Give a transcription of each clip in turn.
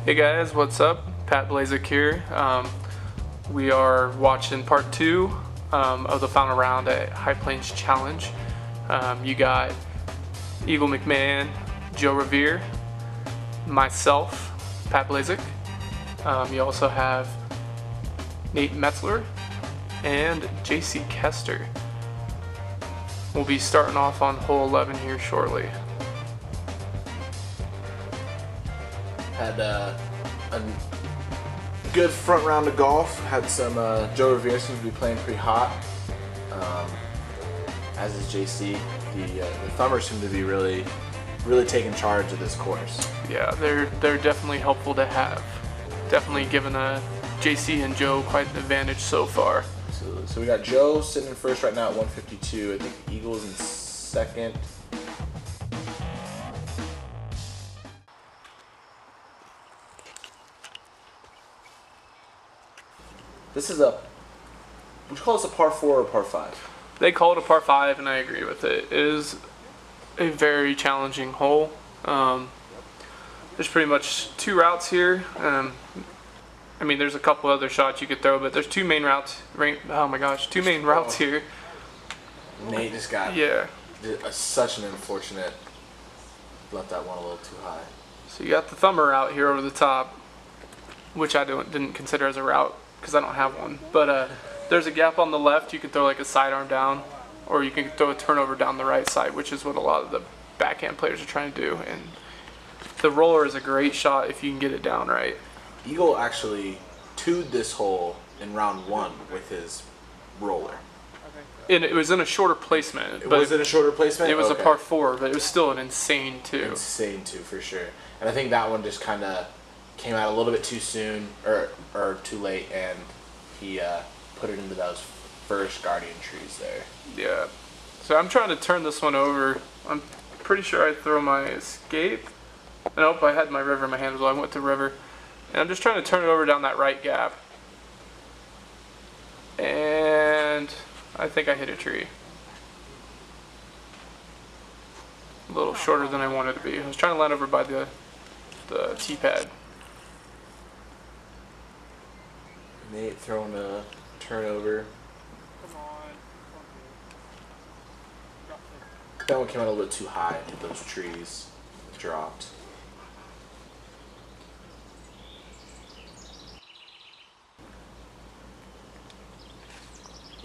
Hey guys, what's up? Pat Blazek here. We are watching part 2 of the final round at High Plains Challenge. You got Eagle McMahon, Joe Revere, myself, Pat Blazek. You also have Nate Metzler and JC Kester. We'll be starting off on hole 11 here shortly. Had a good front round of golf. Had some Joe Revere seems to be playing pretty hot, as is JC. The thumbers seem to be really taking charge of this course. Yeah, they're definitely helpful to have. Definitely given JC and Joe quite an advantage so far. Absolutely. So we got Joe sitting in first right now at 152. I think Eagles in second. This is would you call this a par 4 or par 5? They call it a par 5, and I agree with it. It is a very challenging hole. There's pretty much 2 routes here. I mean, there's a couple other shots you could throw, but there's 2 main routes. Oh my gosh, 2 main routes here. Nate just got such an unfortunate. Left that one a little too high. So you got the thumber route here over the top, which I didn't consider as a route because I don't have one. But there's a gap on the left. You can throw like a sidearm down, or you can throw a turnover down the right side, which is what a lot of the backhand players are trying to do. And the roller is a great shot if you can get it down right. Eagle actually two'd this hole in round 1 with his roller. And it was in a shorter placement. Was it a shorter placement? It was a par 4, but it was still an insane 2. Insane 2 for sure. And I think that one just kind of came out a little bit too soon or too late, and he put it into those first guardian trees there. Yeah. So I'm trying to turn this one over. I'm pretty sure I throw my escape. Nope, I had my river in my hand as well. I went to river. And I'm just trying to turn it over down that right gap. And I think I hit a tree. A little shorter than I wanted to be. I was trying to land over by the tee pad. Nate throwing a turnover. That one came out a little bit too high and hit those trees. It dropped.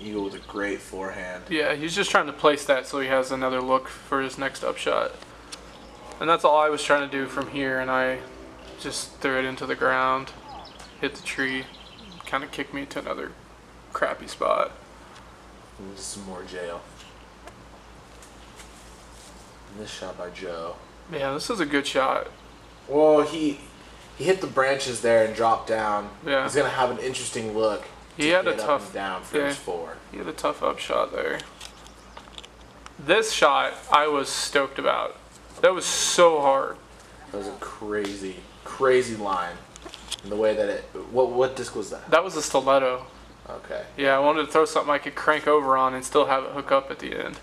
Eagle with a great forehand. Yeah, he's just trying to place that so he has another look for his next upshot. And that's all I was trying to do from here, and I just threw it into the ground, hit the tree, kind of kicked me to another crappy spot. And just some more jail. And this shot by Joe. Yeah, this is a good shot. Well, he hit the branches there and dropped down. Yeah. He's gonna have an interesting look. He had a tough up and down for his 4. He had a tough upshot there. This shot I was stoked about. That was so hard. That was a crazy line. And the way that it. What disc was that? That was a stiletto. Okay. Yeah, I wanted to throw something I could crank over on and still have it hook up at the end.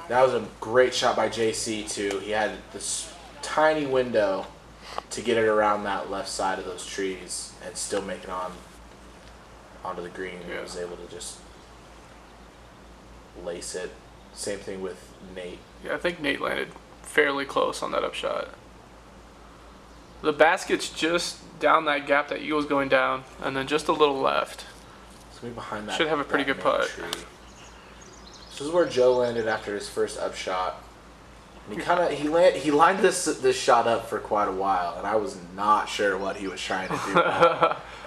That was a great shot by JC too. He had this tiny window to get it around that left side of those trees and still make it onto the green. He was able to just lace it. Same thing with Nate. Yeah, I think Nate landed fairly close on that upshot. The basket's just down that gap that Eagle's going down, and then just a little left. So behind that. Should have a pretty good putt. Tree. This is where Joe landed after his first upshot. And he lined this shot up for quite a while, and I was not sure what he was trying to do.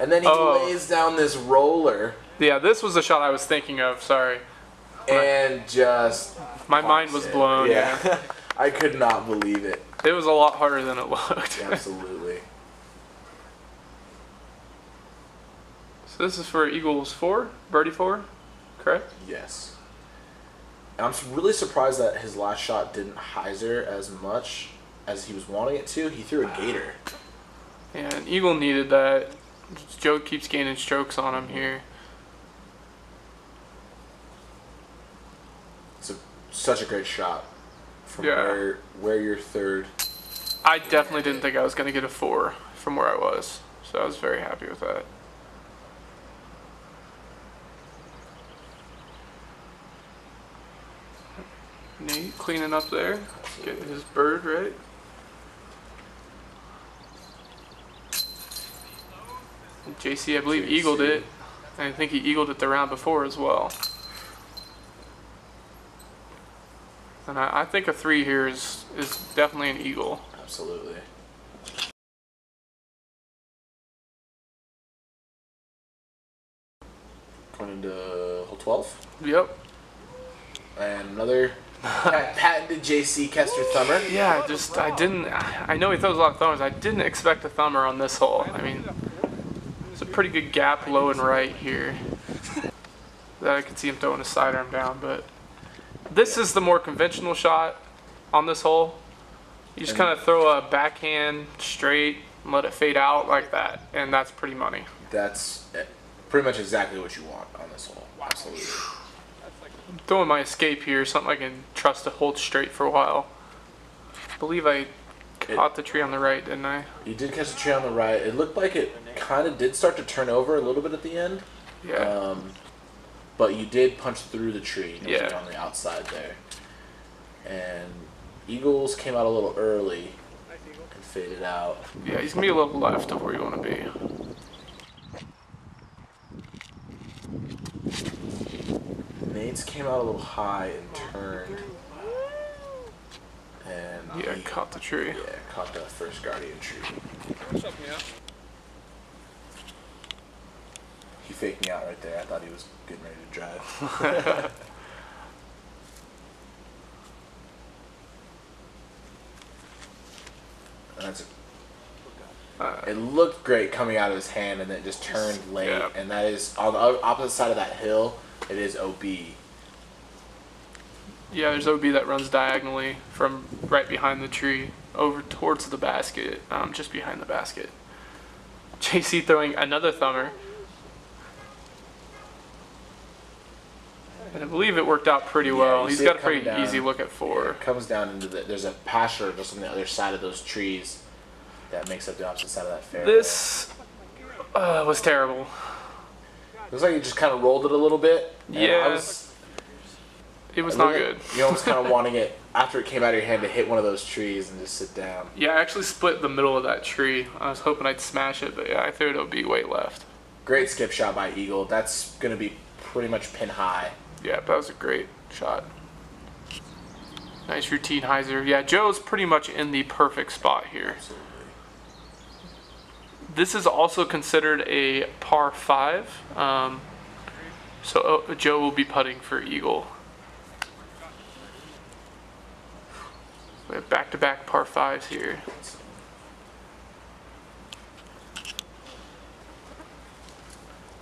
And then he lays down this roller. Yeah, this was the shot I was thinking of. Sorry. And just my mind was blown. Yeah. I could not believe it. It was a lot harder than it looked. Absolutely. So this is for Eagles 4, birdie 4, correct? Yes. And I'm really surprised that his last shot didn't hyzer as much as he was wanting it to. He threw a gator. Yeah, and Eagle needed that. Joe keeps gaining strokes on him here. It's such a great shot from where you're third. I definitely didn't think I was going to get a 4 from where I was, so I was very happy with that. Nate cleaning up there, getting his bird right. And JC, I believe, eagled it. And I think he eagled it the round before as well. And I think a 3 here is definitely an eagle. Absolutely. Going into hole 12. Yep. And another patented JC Kester thumber. Yeah, I know he throws a lot of thumbers. I didn't expect a thumber on this hole. I mean, it's a pretty good gap low and right here. That I could see him throwing a sidearm down, but this is the more conventional shot on this hole. You just kind of throw a backhand straight and let it fade out like that, and that's pretty money. That's pretty much exactly what you want on this hole. Absolutely. I'm throwing my escape here, something I can trust to hold straight for a while. I believe I caught the tree on the right, didn't I? You did catch the tree on the right. It looked like it kind of did start to turn over a little bit at the end. Yeah. But you did punch through the tree. It was Yeah. on the outside there. And Eagles came out a little early and faded out. Yeah, he's going to be a little left of where you want to be. Nate's came out a little high and turned. And Yeah, caught the tree. Yeah, caught the first guardian tree. What's up, yeah? He faked me out right there. I thought he was getting ready to drive. And that's it looked great coming out of his hand, and then it just turned late. Yeah. And that is on the opposite side of that hill. It is OB. Yeah, there's OB that runs diagonally from right behind the tree over towards the basket, just behind the basket. JC throwing another thumber. And I believe it worked out pretty well. you He's see got it a pretty coming down. easy look at 4. It comes down into there's a pasture just on the other side of those trees that makes up the opposite side of that fairway. This was terrible. Looks like you just kind of rolled it a little bit. And Yeah. It was not good. You almost kind of wanting it, after it came out of your hand, to hit one of those trees and just sit down. Yeah, I actually split the middle of that tree. I was hoping I'd smash it, but yeah, I threw it OB way left. Great skip shot by Eagle. That's going to be pretty much pin high. Yeah, that was a great shot. Nice routine hyzer. Yeah, Joe's pretty much in the perfect spot here. Absolutely. This is also considered a par 5. So Joe will be putting for Eagle. We have back-to-back par 5s here.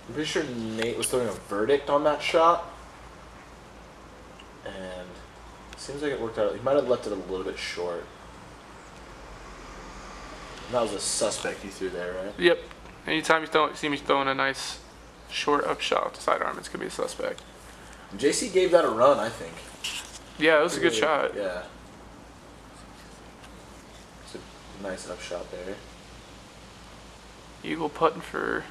I'm pretty sure Nate was throwing a verdict on that shot. And it seems like it worked out. He might have left it a little bit short. That was a suspect you threw there, right? Yep. Anytime you see me throwing a nice short up shot with the sidearm, it's going to be a suspect. JC gave that a run, I think. Yeah, it was a good shot. Yeah. It's a nice up shot there. Eagle putting for...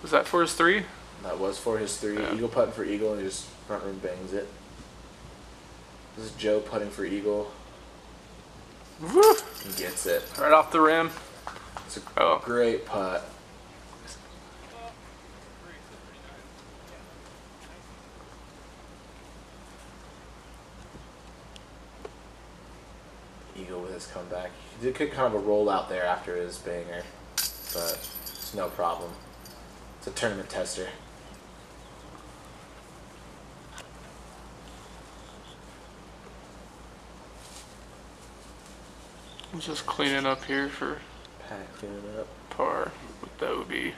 Was that for his 3? That was for his 3. Yeah. Eagle putting for Eagle, and he just front room bangs it. This is Joe putting for Eagle. Woo! He gets it. Right off the rim. It's a great putt. Eagle with his comeback. He did get kind of a roll out there after his banger, but it's no problem. It's a tournament tester. I'm just cleaning up here for Pat cleaning up. par with the OB. Me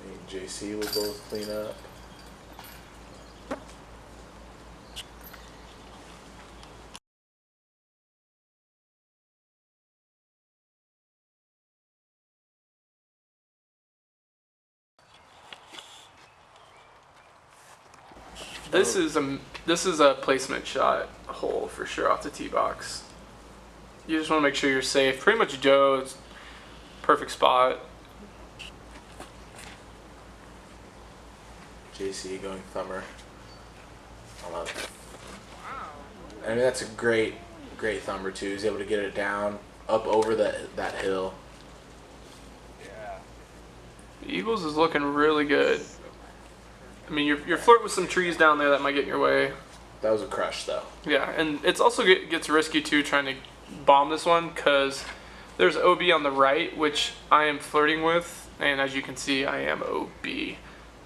and JC will both clean up. This is a placement shot hole for sure off the tee box. You just want to make sure you're safe. Pretty much Joe's perfect spot. JC going thumber. I love it. I mean, that's a great thumber too. He's able to get it down up over that hill. The Eagles is looking really good. I mean, you're flirting with some trees down there that might get in your way. That was a crush though. Yeah, and it's also gets risky too trying to bomb this one because there's OB on the right, which I am flirting with, and as you can see, I am OB.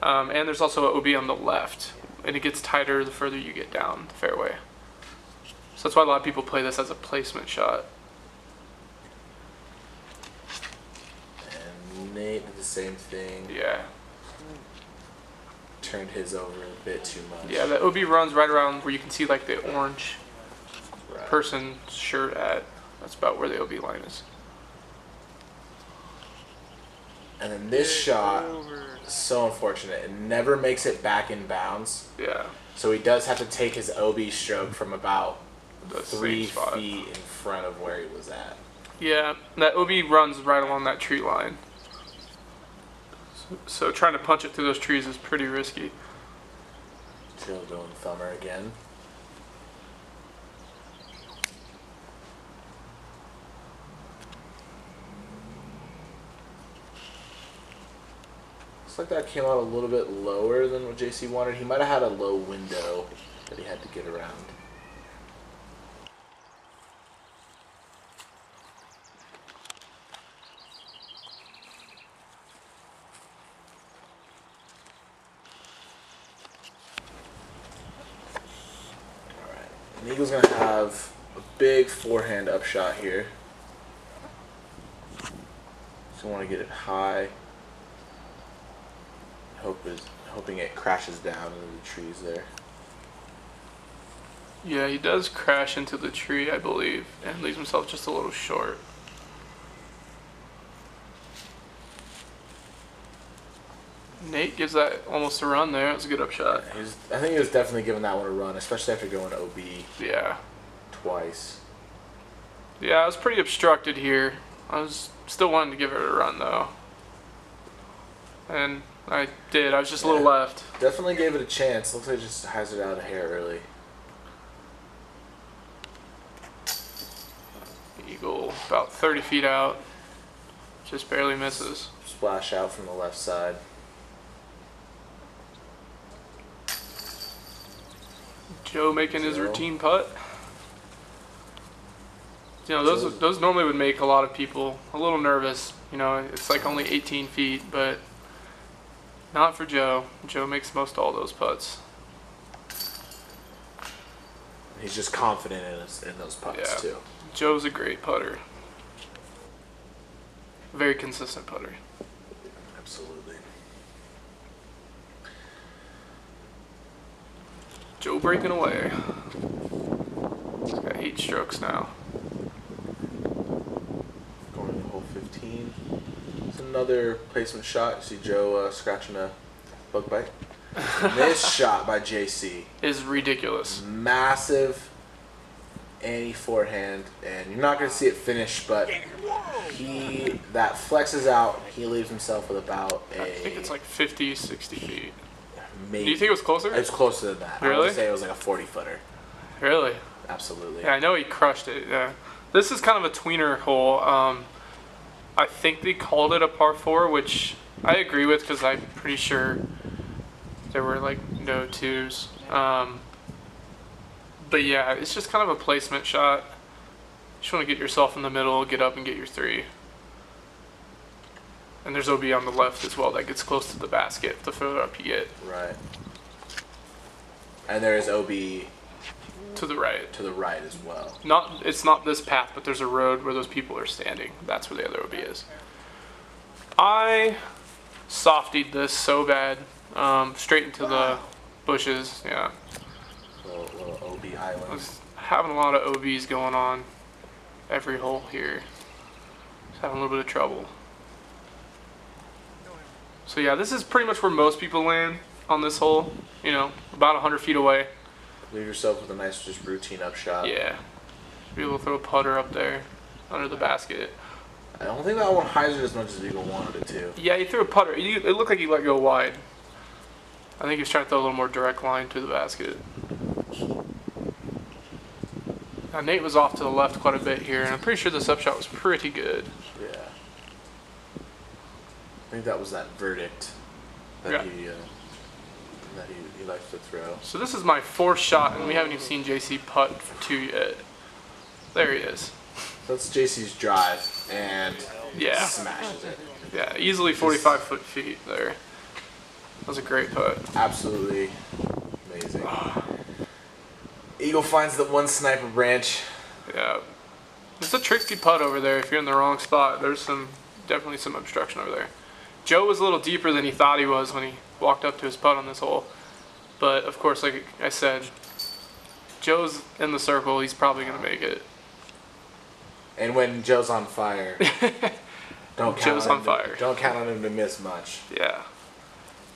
And there's also an OB on the left, and it gets tighter the further you get down the fairway. So that's why a lot of people play this as a placement shot. And Nate did the same thing. Yeah. Turned his over a bit too much. Yeah, the OB runs right around where you can see like the orange Right. person's shirt at. That's about where the OB line is. And then this shot, so unfortunate. It never makes it back in bounds. Yeah. So he does have to take his OB stroke from about The 3 same spot. feet in front of where he was at. Yeah, that OB runs right along that tree line. So trying to punch it through those trees is pretty risky. Joe going thumber again. Looks like that came out a little bit lower than what JC wanted. He might have had a low window that he had to get around. Alright. And Eagle's going to have a big forehand upshot here. So want to get it high. Hoping it crashes down into the trees there. Yeah, he does crash into the tree, I believe, and leaves himself just a little short. Nate gives that almost a run there. It's a good upshot. I think he was definitely giving that one a run, especially after going OB Yeah. twice. Yeah, I was pretty obstructed here. I was still wanting to give it a run, though. And I did. I was just a little left. Definitely gave it a chance. Looks like it just hazarded out a hair early. Eagle about 30 feet out. Just barely misses. Splash out from the left side. Joe making his Joe. routine putt. You know, those normally would make a lot of people a little nervous. You know, it's like only 18 feet, but not for Joe. Joe makes most all those putts. He's just confident in those putts too. Joe's a great putter. Very consistent putter. Absolutely. Joe breaking away. He's got 8 strokes now. Going to hole 15. It's another placement shot. You see Joe scratching a bug bite. This shot by JC Is ridiculous. massive forehand, and you're not going to see it finish, but that flexes out. He leaves himself with about I think it's like 50, 60 feet. maybe. Do you think it was closer? It's closer than that. I Really? would say it was like a 40-footer. Really? Absolutely. Yeah, I know he crushed it. Yeah. This is kind of a tweener hole. I think they called it a par 4, which I agree with because I'm pretty sure there were like no twos. But yeah, it's just kind of a placement shot. You just want to get yourself in the middle, get up and get your 3. And there's OB on the left as well that gets close to the basket the further up you get. Right. And there is OB To the right. to the right as well. It's not this path, but there's a road where those people are standing. That's where the other OB is. I softied this so bad, straight into the bushes. Yeah, Little OB I island. was having a lot of OBs going on every hole here. Just having a little bit of trouble. So yeah, this is pretty much where most people land on this hole. you know, about 100 feet away. Leave yourself with a nice, just routine upshot. Yeah. Be able to throw a putter up there under the basket. I don't think that one hyzered as much as Eagle wanted it to. Yeah, he threw a putter. It looked like he let go wide. I think he was trying to throw a little more direct line to the basket. Now, Nate was off to the left quite a bit here, and I'm pretty sure this upshot was pretty good. Yeah. I think that was that verdict that he likes to throw. So this is my 4th shot, and we haven't even seen JC putt for 2 yet. There he is. That's JC's drive, and Yeah. smashes it. Yeah, easily 45 feet there. That was a great putt. Absolutely amazing. Eagle finds the one sniper branch. Yeah. It's a tricky putt over there if you're in the wrong spot. There's definitely some obstruction over there. Joe was a little deeper than he thought he was when he walked up to his putt on this hole. But, of course, like I said, Joe's in the circle. He's probably going to make it. And when Joe's on fire, don't count on him to miss much. Yeah.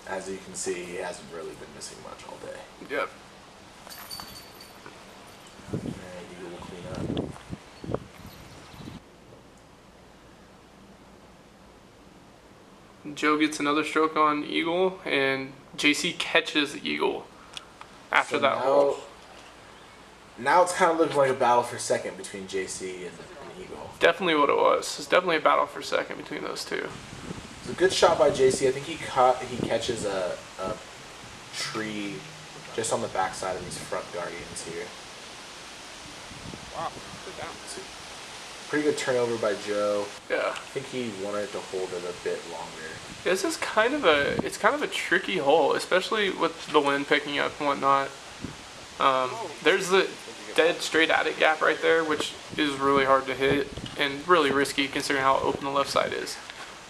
As you can see, he hasn't really been missing much all day. Yep. And Eagle will clean up. Joe gets another stroke on Eagle, and JC catches the Eagle after that hole. Now it's kind of looking like a battle for second between JC and Eagle. Definitely what it was. It's definitely a battle for second between those two. It's a good shot by JC. I think he catches a tree just on the backside of these front guardians here. Wow, good down. Pretty good turnover by Joe. Yeah. I think he wanted to hold it a bit longer. This is kind of a tricky hole, especially with the wind picking up and whatnot. There's the dead straight at it gap right there, which is really hard to hit and really risky considering how open the left side is.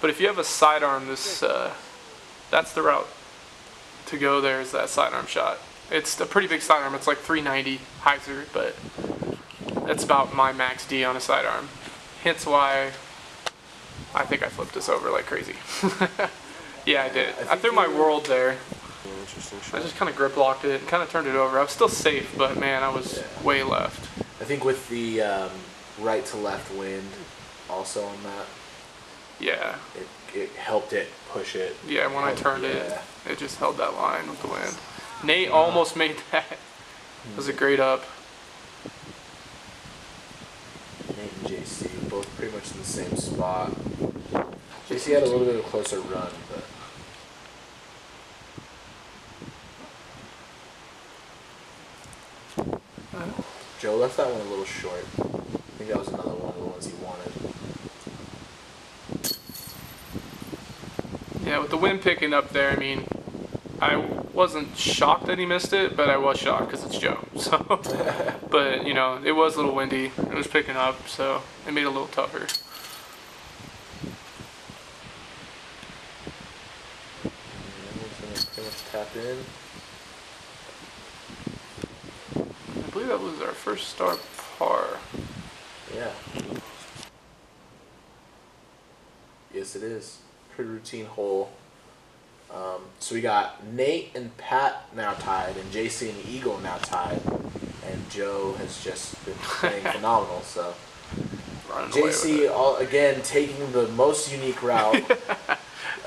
But if you have a sidearm, that's the route to go. There is that sidearm shot. It's a pretty big sidearm. It's like 390 hyzer, but that's about my max D on a sidearm. Hence why I think I flipped this over like crazy. Yeah, I did. I threw my world there. Interesting shot. I just kind of grip locked it and kind of turned it over. I was still safe, but man, I was way left. I think with the right to left wind also on that, Yeah. it helped it push it. Yeah, when I turned it just held that line with the wind. Nate almost made that. It was a great up. Nate and JC both pretty much in the same spot. JC had a little bit of a closer run, but Joe left that one a little short. I think that was another one of the ones he wanted. Yeah, with the wind picking up there, I mean, I wasn't shocked that he missed it, but I was shocked because it's Joe. So, but you know, it was a little windy. It was picking up, so it made it a little tougher. Everyone's gonna pretty much tap in. I believe that was our first star par. Yeah. Yes, it is. Pretty routine hole. So we got Nate and Pat now tied, and JC and Eagle now tied, and Joe has just been playing phenomenal. So JC again taking the most unique route.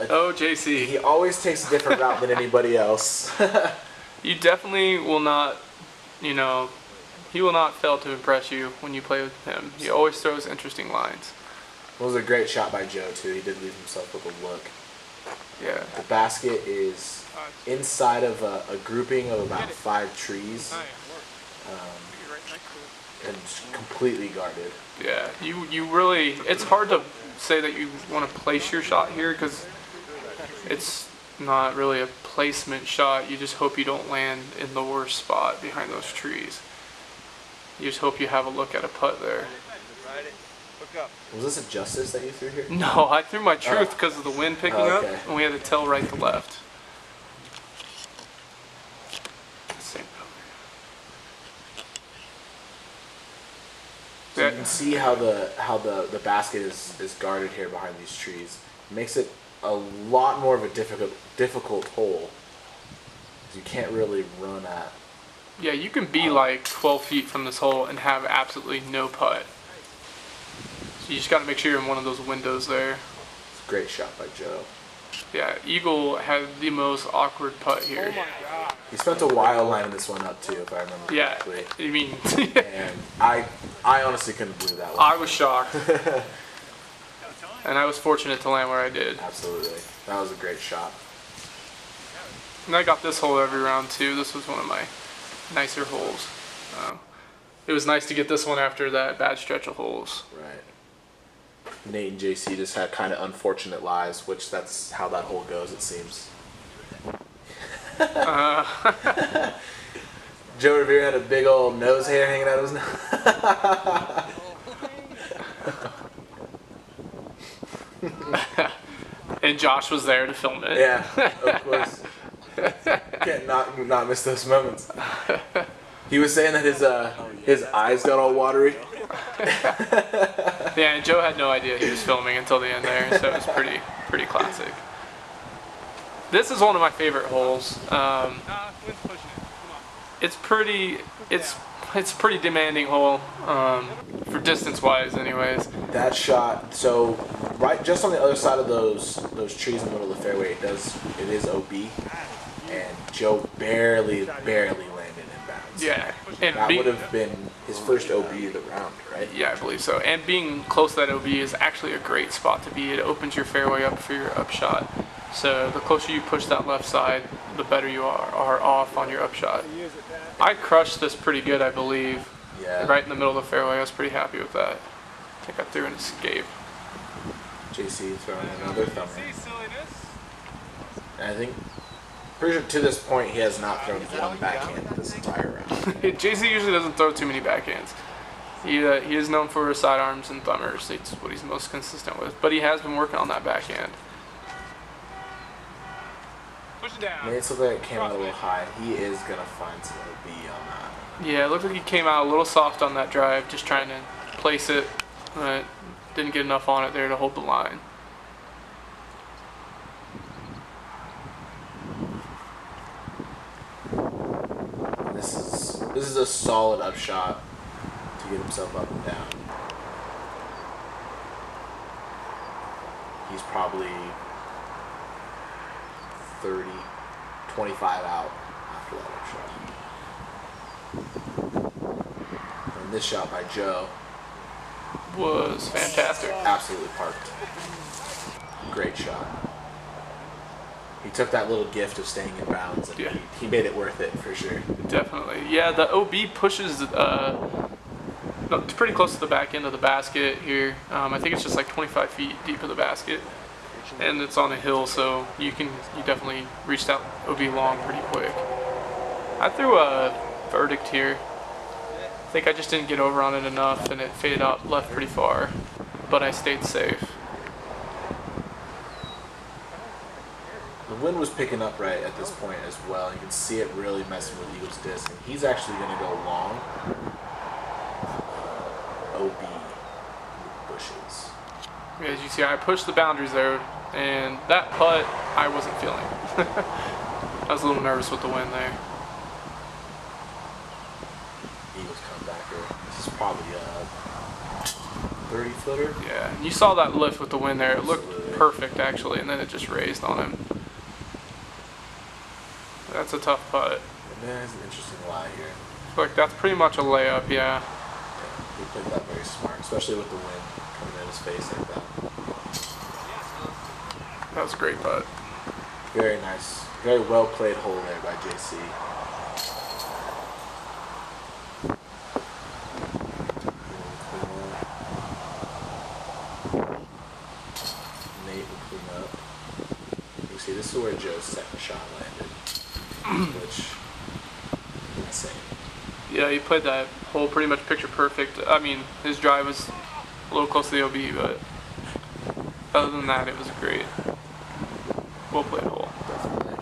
Oh, JC! He always takes a different route than anybody else. You definitely will not, you know, he will not fail to impress you when you play with him. He always throws interesting lines. It was a great shot by Joe too. He did leave himself with a look. Yeah. The basket is inside of a grouping of about 5 trees, and completely guarded. Yeah, you really, it's hard to say that you want to place your shot here because it's not really a placement shot. You just hope you don't land in the worst spot behind those trees. You just hope you have a look at a putt there. Was this a justice that you threw here? No, I threw my truth because of the wind picking up, and we had to tell right to left. Same So you can see how the basket is guarded here behind these trees. It makes it a lot more of a difficult hole. You can't really run at. Yeah, you can be like 12 feet from this hole and have absolutely no putt. So you just got to make sure you're in one of those windows there. It's a great shot by Joe. Yeah, Eagle had the most awkward putt here. Oh my God. He spent a while lining this one up too, if I remember Yeah, correctly. I mean, And I honestly couldn't believe that one. I was shocked. And I was fortunate to land where I did. Absolutely. That was a great shot. And I got this hole every round too. This was one of my nicer holes. It was nice to get this one after that bad stretch of holes. Right. Nate and JC just had kind of unfortunate lives, which that's how that hole goes, it seems. Joe Revere had a big old nose hair hanging out of his nose. And Josh was there to film it. Yeah, of course. Can't not miss those moments. He was saying that his eyes got all watery. Yeah, and Joe had no idea he was filming until the end there, so it was pretty classic. This is one of my favorite holes. Wind's pushing it. Come on. It's a pretty demanding hole, for distance wise anyways. That shot, so right just on the other side of those trees in the middle of the fairway, it is OB, and Joe barely landed in bounds. Yeah, and That would have been his first OB of the round, right? yeah, I believe so. And being close to that OB is actually a great spot to be. It opens your fairway up for your upshot. So the closer you push that left side, the better you are off on your upshot. I crushed this pretty good, I believe. Yeah. Right in the middle of the fairway. I was pretty happy with that. I think I threw an escape. JC throwing another thumber. See silliness? And I think, pretty sure to this point, he has not thrown one backhand this entire round. JC usually doesn't throw too many backhands. He is known for his sidearms and thumbers. It's what he's most consistent with. But he has been working on that backhand. Push it down. Nate's looked like it came out a little high. He is going to find some OB on that. Yeah, it looked like he came out a little soft on that drive, just trying to place it. But didn't get enough on it there to hold the line. This is a solid upshot to get himself up and down. He's probably 30, 25 out after that upshot. And this shot by Joe, Was fantastic. absolutely parked. Great shot. He took that little gift of staying in bounds and Yeah. he made it worth it for sure. Definitely. Yeah, the OB pushes it's pretty close to the back end of the basket here. I think it's just like 25 feet deep of the basket. And it's on a hill, so you definitely reach that OB long pretty quick. I threw a verdict here. I think I just didn't get over on it enough and it faded out left pretty far. But I stayed safe. The wind was picking up right at this point as well. You can see it really messing with Eagle's disc. And he's actually going to go long. OB bushes. As you see, I pushed the boundaries there, and that putt I wasn't feeling. I was a little nervous with the wind there. Eagles comebacker. This is probably a 30-footer. Yeah, and you saw that lift with the wind there. It looked Absolutely. perfect actually, and then it just raised on him. That's a tough putt. And there's an interesting lie here. Like that's pretty much a layup, yeah. He played that very smart, especially with the wind coming in his face like that. That was a great putt. Very nice. Very well played hole there by JC. Nate will clean up. You see, this is where Joe's second shot landed, which insane. Yeah, he played that hole pretty much picture perfect. I mean, his drive was a little close to the OB, but other than that, it was great. Well played hole. Definitely.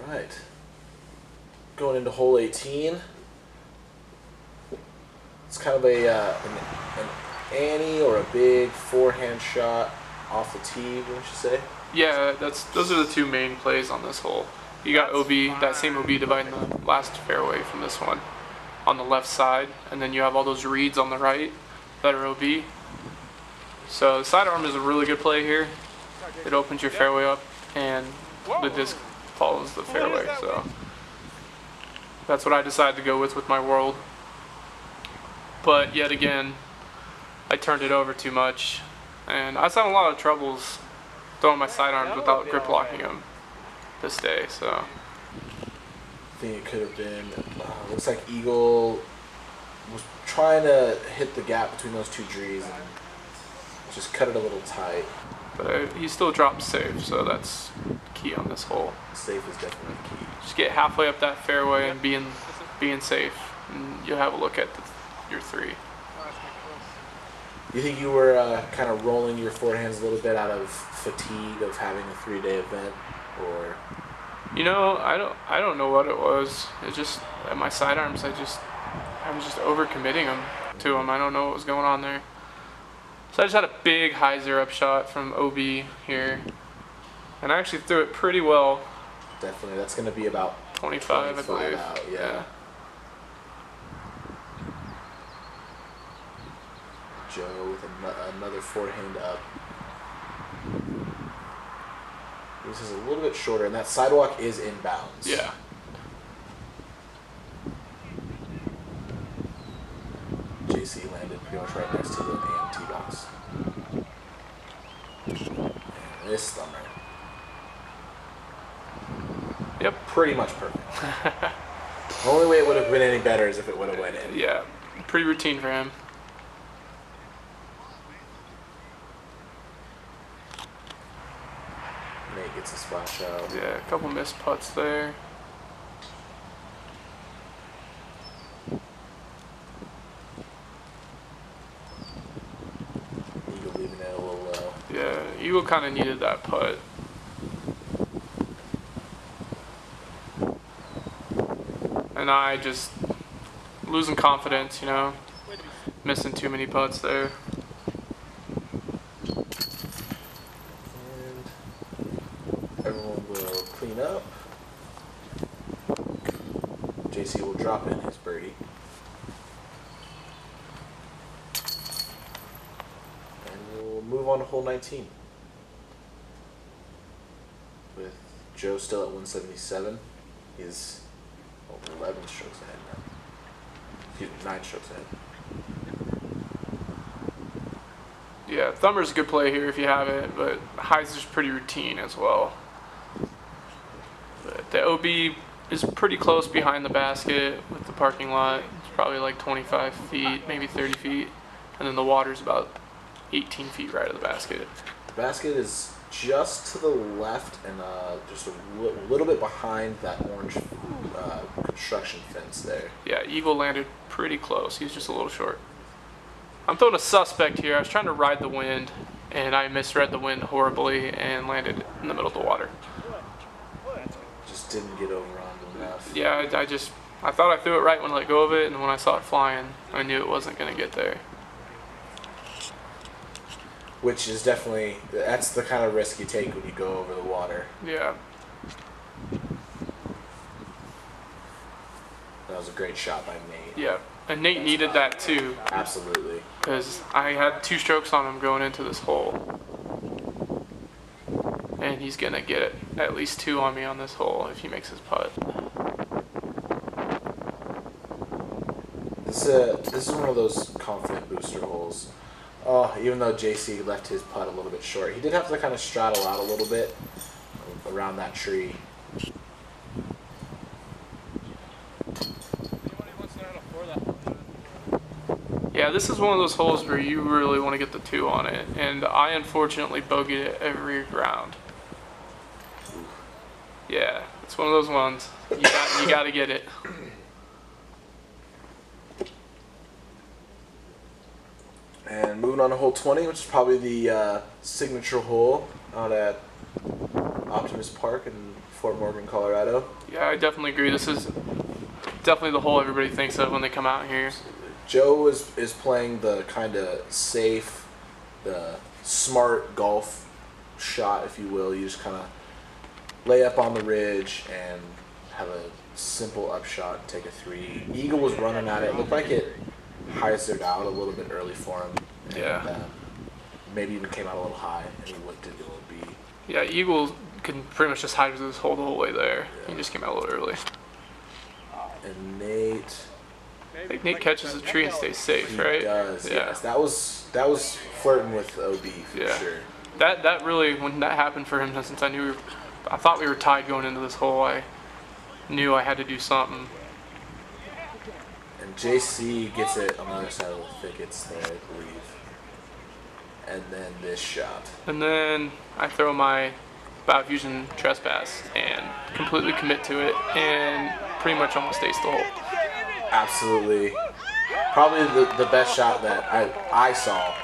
Right. Going into hole 18. It's kind of an Annie or a big forehand shot off the tee, wouldn't you say? Yeah, those are the two main plays on this hole. You got OB, that same OB dividing the last fairway from this one on the left side, and then you have all those reeds on the right that are OB. So the sidearm is a really good play here. It opens your fairway up, and the disc follows the fairway. So that's what I decided to go with my World. But yet again, I turned it over too much, and I was having a lot of troubles throwing my sidearms without grip locking them this day. So I think it could have been. Looks like Eagle was trying to hit the gap between those two trees and just cut it a little tight. But he still dropped safe, so that's key on this hole. Safe is definitely key. Just get halfway up that fairway and being safe, and you'll have a look at your three. You think you were kind of rolling your forehands a little bit out of fatigue of having a 3-day event, or? You know, I don't know what it was. It just at my sidearms, I was just overcommitting to them. I don't know what was going on there. So I just had a big hyzer up shot from OB here, and I actually threw it pretty well. Definitely, that's going to be about 25 I believe. Out, yeah. Joe with another forehand up. This is a little bit shorter, and that sidewalk is inbounds. Yeah. JC landed pretty much right next to the AMT box. And this thumber. Yep. Pretty much perfect. The only way it would have been any better is if it would have went in. Yeah. Pretty routine for him. Nate gets a splash out. Yeah, a couple missed putts there. Eagle leaving it a little low. Yeah, Eagle kind of needed that putt. And I just losing confidence, you know, missing too many putts there. And everyone will clean up. JC will drop in his birdie. And we'll move on to hole 19. With Joe still at 177. He's 11 strokes ahead now. Excuse me, 9 strokes ahead. Yeah, Thumber's a good play here if you have it, but Hyzer's pretty routine as well. But the OB is pretty close behind the basket with the parking lot. It's probably like 25 feet, maybe 30 feet. And then the water's about 18 feet right of the basket. The basket is just to the left and just a little bit behind that orange construction fence there. Yeah, Eagle landed pretty close. He's just a little short. I'm throwing a suspect here. I was trying to ride the wind, and I misread the wind horribly and landed in the middle of the water. Just didn't get over on enough. Yeah, I thought I threw it right when I let go of it, and when I saw it flying, I knew it wasn't going to get there. Which is definitely, that's the kind of risk you take when you go over the water. Yeah. That was a great shot by Nate. Yeah, and Nate needed that too, Absolutely. because I had 2 strokes on him going into this hole. And he's going to get at least 2 on me on this hole if he makes his putt. This is one of those confident booster holes. Oh, even though JC left his putt a little bit short, he did have to kind of straddle out a little bit around that tree. Yeah, this is one of those holes where you really want to get the 2 on it, and I unfortunately bogeyed it every round. Yeah, it's one of those ones. You got to get it. And moving on to hole 20, which is probably the signature hole out at Optimus Park in Fort Morgan, Colorado. Yeah, I definitely agree. This is definitely the hole everybody thinks of when they come out here. Joe is playing the kind of safe, the smart golf shot, if you will. You just kind of lay up on the ridge and have a simple upshot and take a 3. Eagle was running at it. Looked like it hyzered out a little bit early for him. And, Yeah. Maybe even came out a little high, and he whipped into a B. Yeah, Eagle can pretty much just hide this hole the whole way there. Yeah. He just came out a little early. And Nate, I think Nate catches the tree and stays safe, he right? does. Yeah. Yes, that was flirting with OB for Yeah. sure. That really, when that happened for him, since I thought we were tied going into this hole, I knew I had to do something. And JC gets it on the other side of the thickets there, I believe. And then this shot. And then I throw my Biofusion Trespass and completely commit to it and pretty much almost ace the hole. Absolutely. Probably the best shot that I saw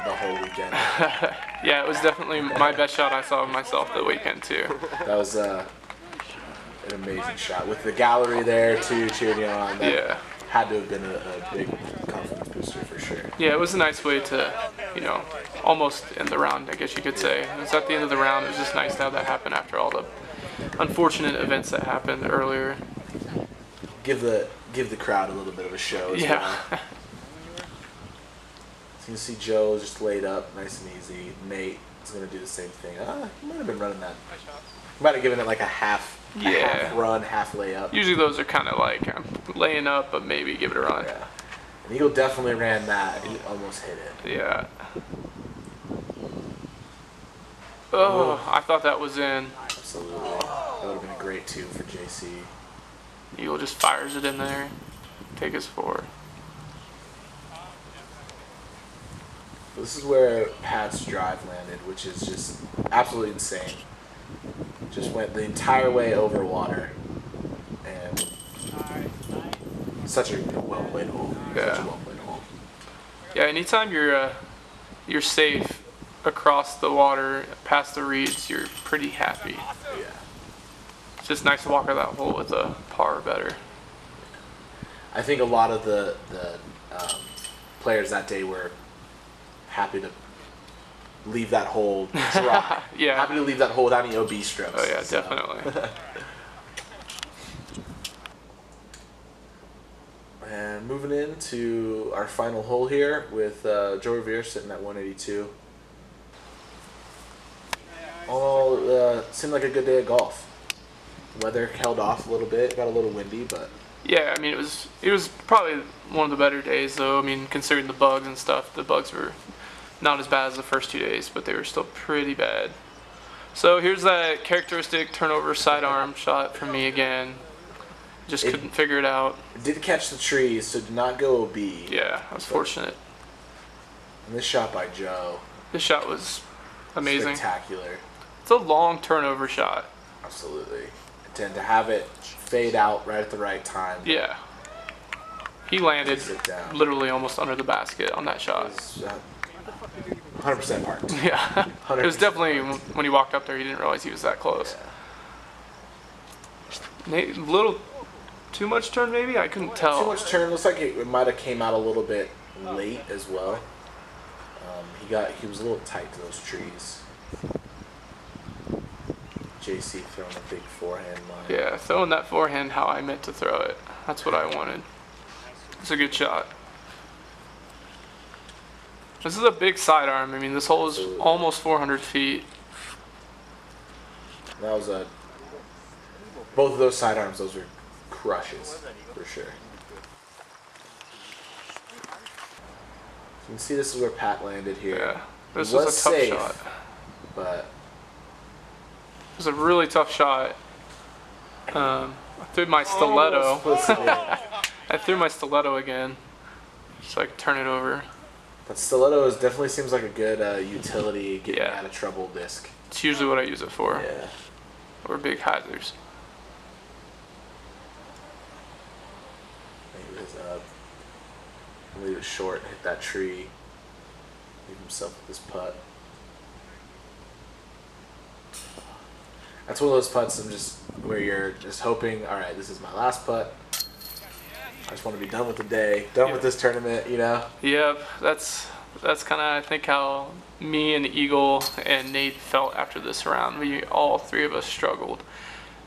the whole weekend. Yeah, it was definitely my best shot I saw of myself the weekend too. That was an amazing shot. With the gallery there too cheering you on. That Yeah. had to have been a big confidence booster for sure. Yeah, it was a nice way to, almost end the round, I guess you could say. It was at the end of the round. It was just nice to have that happen after all the unfortunate events that happened earlier. Give the crowd a little bit of a show as Yeah. well. So you can see Joe just laid up, nice and easy. Nate is going to do the same thing. He might have been running that. He might have given it like a half run, half layup. Usually those are kind of like laying up, but maybe give it a run. Yeah. And Eagle definitely ran that. He almost hit it. Yeah. Oh, I thought that was in. Absolutely. That would have been a great 2 for JC. Eagle just fires it in there. Take his 4. This is where Pat's drive landed, which is just absolutely insane. Just went the entire way over water. And such a well-played hole. Yeah. Such a well-played hole. Yeah, anytime you're safe across the water, past the reeds, you're pretty happy. Yeah. It's just nice to walk out that hole with a par or better. I think a lot of the players that day were happy to leave that hole dry. Yeah. Happy to leave that hole without any OB strokes. Oh yeah, So, definitely. And moving into our final hole here with Joe Revere sitting at 182. All seemed like a good day of golf. Weather held off a little bit, got a little windy, but Yeah, I mean it was probably one of the better days though. I mean considering the bugs and stuff, the bugs were not as bad as the first 2 days, but they were still pretty bad. So here's that characteristic turnover sidearm shot from me again. Just couldn't figure it out. it did catch the trees, so did not go OB. Yeah, I was fortunate. And this shot by Joe, This shot was amazing. spectacular. It's a long turnover shot. Absolutely. And to have it fade out right at the right time. Yeah. He landed Sit down. literally almost under the basket on that shot. It's, 100% parked. Yeah. It was 100% definitely, when he walked up there, he didn't realize he was that close. Nate, little too much turn maybe? I couldn't tell. Too much turn. Looks like it might have came out a little bit late as well. He was a little tight to those trees. JC throwing a big forehand line. Yeah, throwing that forehand how I meant to throw it. That's what I wanted. It's a good shot. This is a big sidearm. I mean, this hole is Absolutely. almost 400 feet. That was both of those sidearms. Those were crushes for sure. You can see this is where Pat landed here. Yeah, this He was a tough safe, shot. But It was a really tough shot. I threw my stiletto. almost puts it in. I threw my stiletto again, so I could turn it over. But stiletto definitely seems like a good utility getting Yeah. out of trouble disc. It's usually what I use it for, Yeah. or big hyzers. He was up. Leave it short, hit that tree. Leave himself with this putt. That's one of those putts where you're just hoping, all right, this is my last putt. I just want to be done with the day, done with this tournament, you know? Yep, that's that's kind of, I think, how me and Eagle and Nate felt after this round. We all three of us struggled,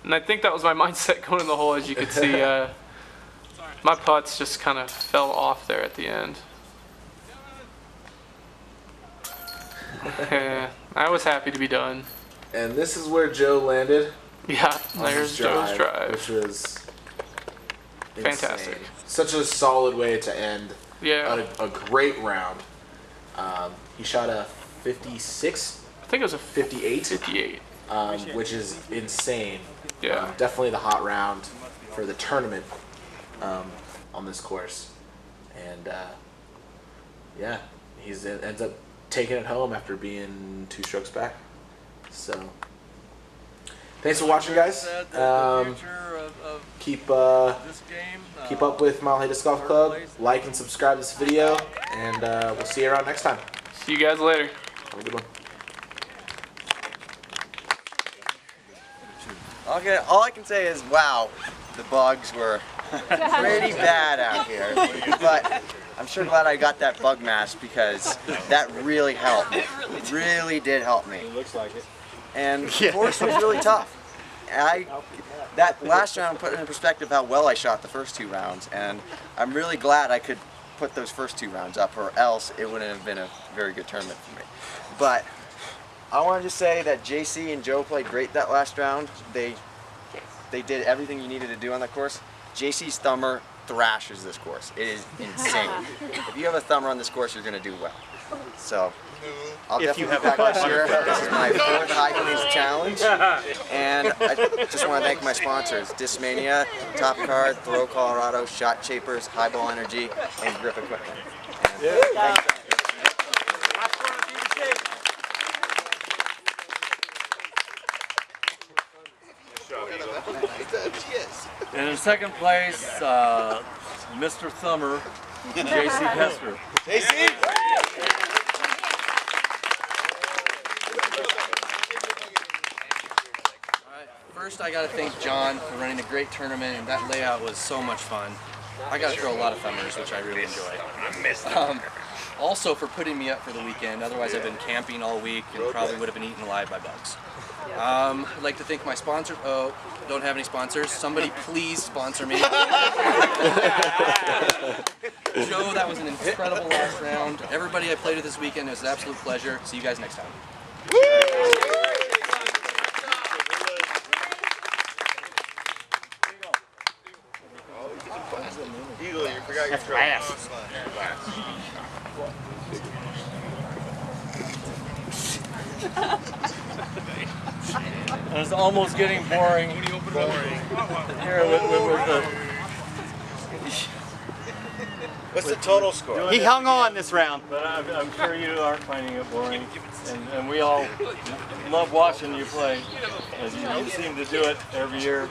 and I think that was my mindset going in the hole. As you could see, my putts just kind of fell off there at the end. Yeah, I was happy to be done. And this is where Joe landed. Yeah, on there's his Joe's drive. which was Fantastic. insane. Such a solid way to end Yeah, a great round. He shot a 56, I think it was a 58, 58. which is insane. Yeah. Definitely the hot round for the tournament on this course. And yeah, ends up taking it home after being 2 strokes back. So thanks for watching, guys. Keep up with Mile High Disc Golf Club. Like and subscribe to this video, and we'll see you around next time. See you guys later. Have a good one. Okay, all I can say is, wow, the bugs were pretty bad out here. But I'm sure glad I got that bug mask because that really helped. It really did help me. It looks like it. And the course was really tough. That last round put in perspective how well I shot the first 2 rounds, and I'm really glad I could put those first 2 rounds up, or else it wouldn't have been a very good tournament for me. But I want to just say that JC and Joe played great that last round. They did everything you needed to do on the course. JC's thumber thrashes this course. It is insane. If you have a thumber on this course, you're going to do well. So I'll definitely be back this year. This is my 4th High Plains Challenge. And I just want to thank my sponsors, Discmania, Top Card, Throw Colorado, Shot Shapers, Highball Energy, and Grip Equipment. And And in second place, Mr. Thumber, J.C. Hester. JC! First, I got to thank John for running a great tournament, and that layout was so much fun. I got to throw a lot of thumbers, which I really enjoy. Also for putting me up for the weekend, otherwise I've been camping all week and probably would have been eaten alive by bugs. I'd like to thank my sponsors. Oh, don't have any sponsors. Somebody please sponsor me. Joe, that was an incredible last round. Everybody I played with this weekend, it was an absolute pleasure. See you guys next time. Eagle, you forgot your glass. And it's almost getting boring. Here with the... What's the total score? He hung on this round. But I'm sure you aren't finding it boring. And we all love watching you play, as you seem to do it every year.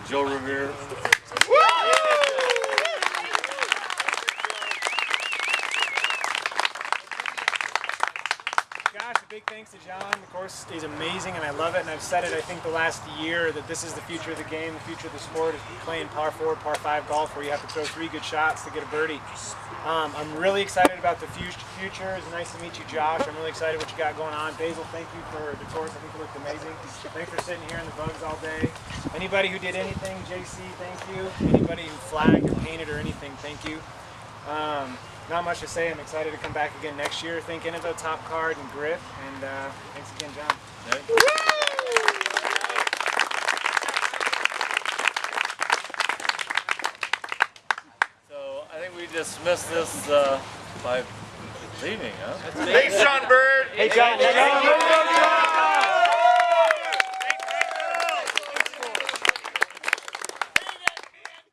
Joe Revere. Gosh, a big thanks to John. The course is amazing and I love it, and I've said it I think the last year that this is the future of the game, the future of the sport is playing par 4, par 5 golf where you have to throw 3 good shots to get a birdie. I'm really excited about the future. It's nice to meet you, Josh. I'm really excited what you got going on. Basil, thank you for the course. I think it looked amazing. Thanks for sitting here in the bugs all day. Anybody who did anything, JC, thank you. Anybody who flagged or painted or anything, thank you. Not much to say. I'm excited to come back again next year. Thank Innovo, Top Card, and Grip. And thanks again, John. So I think we dismiss this by leaving, huh? Thanks, John Bird! Hey, John.